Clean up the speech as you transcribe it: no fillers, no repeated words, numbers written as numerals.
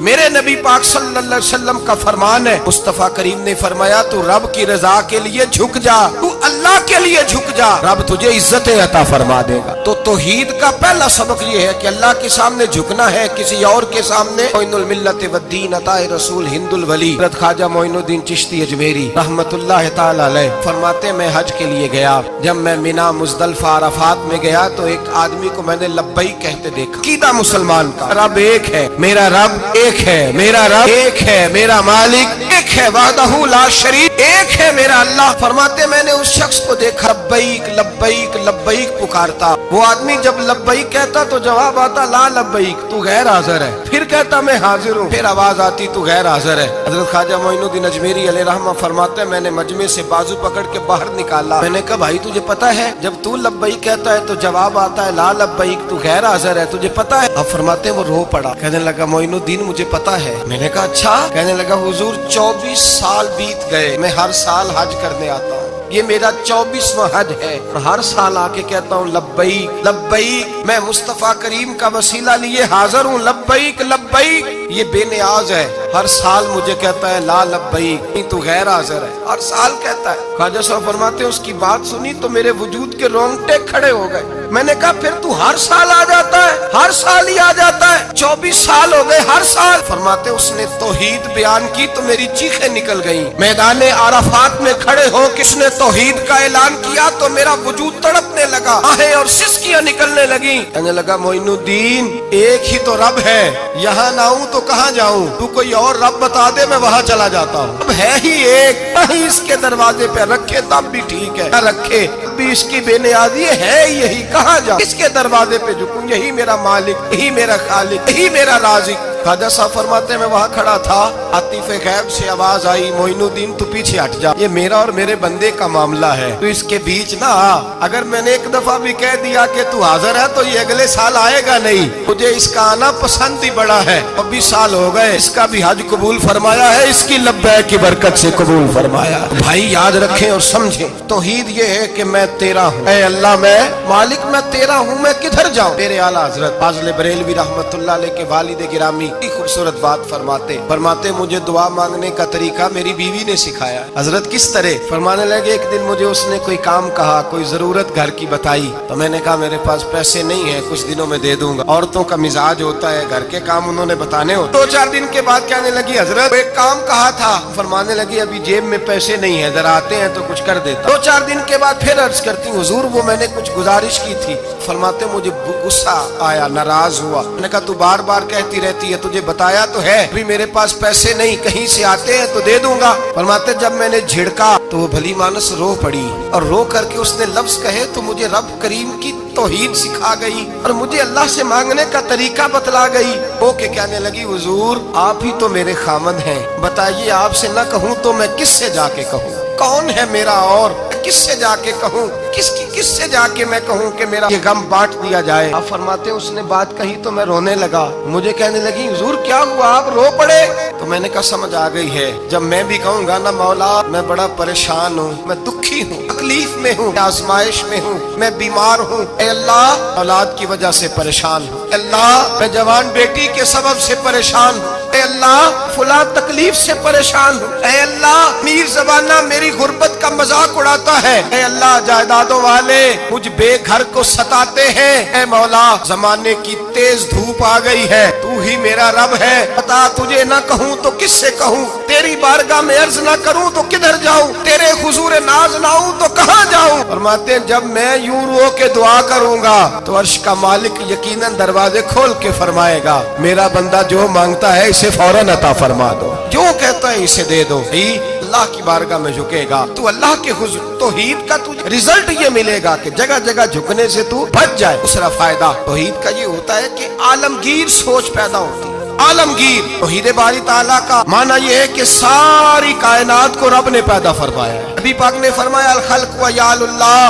میرے نبی پاک صلی اللہ علیہ وسلم کا فرمان ہے، مصطفیٰ کریم نے فرمایا تو رب کی رضا کے لیے جھک جا، تو اللہ کے لیے جھک جا، رب تجھے عزت عطا فرما دے گا۔ تو توحید کا پہلا سبق یہ ہے کہ اللہ کے سامنے جھکنا ہے، کسی اور کے سامنے۔ معین الملت والدین عطا رسول ہند الولی حضرت خواجہ معین الدین چشتی اجمیری رحمت اللہ تعالی علیہ فرماتے میں حج کے لیے گیا، جب میں مینا مزدلفہ عرفات میں گیا تو ایک آدمی کو میں نے لبیک کہتے دیکھا۔ عقیدہ مسلمان کا رب ایک ہے، میرا رب ایک ہے، میرا رب ایک ہے، میرا مالک ایک ہے، وحدہ لا شریک ایک ہے میرا اللہ۔ فرماتے میں نے اس شخص کو دیکھا لبیک لبیک لبیک پکارتا، وہ آدمی جب لبیک کہتا تو جواب آتا لا لبیک، تو غیر حاضر ہے، پھر کہتا میں حاضر ہوں، پھر آواز آتی تو غیر حاضر ہے۔ حضرت خواجہ معین الدین اجمیری علیہ رحمہ فرماتے میں نے مجمع سے بازو پکڑ کے باہر نکالا، میں نے کہا بھائی تجھے پتا ہے جب تو لبیک کہتا ہے تو جواب آتا ہے لا لبیک، تو غیر حاضر ہے، تجھے پتا ہے؟ اب فرماتے وہ رو پڑا، کہنے لگا معین الدین مجھے پتا ہے۔ میں نے کہا اچھا؟ کہنے لگا حضور 24 سال بیت گئے، میں ہر سال حج کرنے آتا ہوں، یہ میرا 24واں حج ہے، اور ہر سال آ کے کہتا ہوں لبیک لبیک، میں مصطفیٰ کریم کا وسیلہ لیے حاضر ہوں، لبیک لبیک، یہ بے نیاز ہے، ہر سال مجھے کہتا ہے لا لبیک، نہیں تو غیر حاضر ہے، ہر سال کہتا ہے۔ خواجہ صاحب فرماتے ہیں اس کی بات سنی تو میرے وجود کے رونگٹے کھڑے ہو گئے۔ میں نے کہا پھر تو ہر سال آ جاتا ہے، ہر سال ہی آ جاتا ہے، 24 سال ہو گئے ہر سال۔ فرماتے اس نے توحید بیان کی تو میری چیخیں نکل گئیں، میدان عرفات میں کھڑے ہو کس نے توحید کا اعلان کیا تو میرا وجود تڑپنے لگا، آہیں اور سسکیاں نکلنے لگیں۔ کہنے لگا معین الدین ایک ہی تو رب ہے، یہاں نہ ہوں تو کہاں جاؤں، تو کوئی اور رب بتا دے میں وہاں چلا جاتا ہوں، اب ہے ہی ایک، کہیں اس کے دروازے پہ رکھے تب بھی ٹھیک ہے، نہ رکھے بھی اس کی بے نیازی ہے یہی، کہاں جاؤں، اس کے دروازے پہ جھکوں، یہی میرا مالک، یہی میرا خالق، یہی میرا رازق۔ خواجہ صاحب فرماتے میں وہاں کھڑا تھا، عاطف غیب سے آواز آئی معین الدین تو پیچھے ہٹ جا، یہ میرا اور میرے بندے کا معاملہ ہے، تو اس کے بیچ نہ آ، اگر میں نے ایک دفعہ بھی کہہ دیا کہ تو حاضر ہے تو یہ اگلے سال آئے گا نہیں، مجھے اس کا آنا پسند ہی بڑا ہے، 24 سال ہو گئے، اس کا بھی حج قبول فرمایا ہے، اس کی لبیک کی برکت سے قبول فرمایا۔ بھائی یاد رکھیں اور سمجھیں، توحید یہ ہے کہ میں تیرا ہوں، اے اللہ میں مالک میں تیرا ہوں، میں کدھر جاؤں؟ میرے اعلیٰ حضرت فاضل بریلوی رحمت اللہ علیہ کے والد گرامی خوبصورت بات فرماتے مجھے دعا مانگنے کا طریقہ میری بیوی نے سکھایا۔ حضرت کس طرح؟ فرمانے لگے ایک دن مجھے اس نے کوئی کام کہا، کوئی ضرورت گھر کی بتائی، تو میں نے کہا میرے پاس پیسے نہیں ہیں، کچھ دنوں میں دے دوں گا، عورتوں کا مزاج ہوتا ہے گھر کے کام انہوں نے بتانے ہوتے۔ 2-4 دن کے بعد کہنے لگی حضرت ایک کام کہا تھا، فرمانے لگی ابھی جیب میں پیسے نہیں ہیں، ذرا آتے ہیں تو کچھ کر دیتا۔ 2-4 دن کے بعد پھر عرض کرتی حضور وہ میں نے کچھ گزارش کی تھی، فرماتے مجھے غصہ آیا، ناراض ہوا، میں نے کہا تو بار بار کہتی رہتی ہے، تجھے بتایا تو ہے ابھی میرے پاس پیسے نہیں، کہیں سے آتے ہیں تو دے دوں گا۔ فرماتے جب میں نے جھڑکا تو وہ بھلی مانس رو پڑی، اور رو کر کے اس نے لفظ کہے تو مجھے رب کریم کی توحید سکھا گئی اور مجھے اللہ سے مانگنے کا طریقہ بتلا گئی۔ وہ کہ کہنے لگی حضور آپ ہی تو میرے خامد ہیں، بتائیے آپ سے نہ کہوں تو میں کس سے جا کے کہوں؟ کون ہے میرا اور کس سے جا کے کہوں؟ کس سے جا کے میں کہوں کہ میرا یہ غم بانٹ دیا جائے؟ آپ فرماتے اس نے بات کہی تو میں رونے لگا، مجھے کہنے لگی حضور کیا ہوا آپ رو پڑے؟ تو میں نے کہا سمجھ آ گئی ہے، جب میں بھی کہوں گا نا مولا میں بڑا پریشان ہوں، میں دکھی ہوں، تکلیف میں ہوں، آزمائش میں ہوں، میں بیمار ہوں، اے اللہ اولاد کی وجہ سے پریشان ہوں، اے اللہ میں جوان بیٹی کے سبب سے پریشان ہوں، اے اللہ فلاں تکلیف سے پریشان ہوں، اے اللہ میر زبانہ میری غربت کا مذاق اڑاتا ہے، اے اللہ جائیدادوں والے مجھ بے گھر کو ستاتے ہیں، اے مولا زمانے کی تیز دھوپ آ گئی ہے، تو ہی میرا رب ہے، بتا تجھے نہ کہوں تو کس سے کہوں، تیری بارگاہ میں عرض نہ کروں تو کدھر جاؤں، تیرے حضور ناز نہ ہوں تو کہاں جاؤں؟ فرماتے ہیں جب میں یوں رو کے دعا کروں گا تو عرش کا مالک یقیناً دروازے کھول کے فرمائے گا میرا بندہ جو مانگتا ہے اسے فوراً عطا فرما دو، جو کہتا ہے اسے دے دو۔ اللہ کی بارگاہ میں جھکے گا تو اللہ کے حضور توحید کا تجھے رزلٹ یہ ملے گا کہ جگہ جگہ جھکنے سے تو بچ جائے۔ دوسرا فائدہ توحید کا یہ ہوتا ہے کہ عالمگیر سوچ پیدا ہوتی ہے۔ عالمگیر توحید باری تعالیٰ کا معنی یہ ہے کہ ساری کائنات کو رب نے پیدا فرمایا ہے۔ نبی پاک نے فرمایا الخلق و یال اللہ،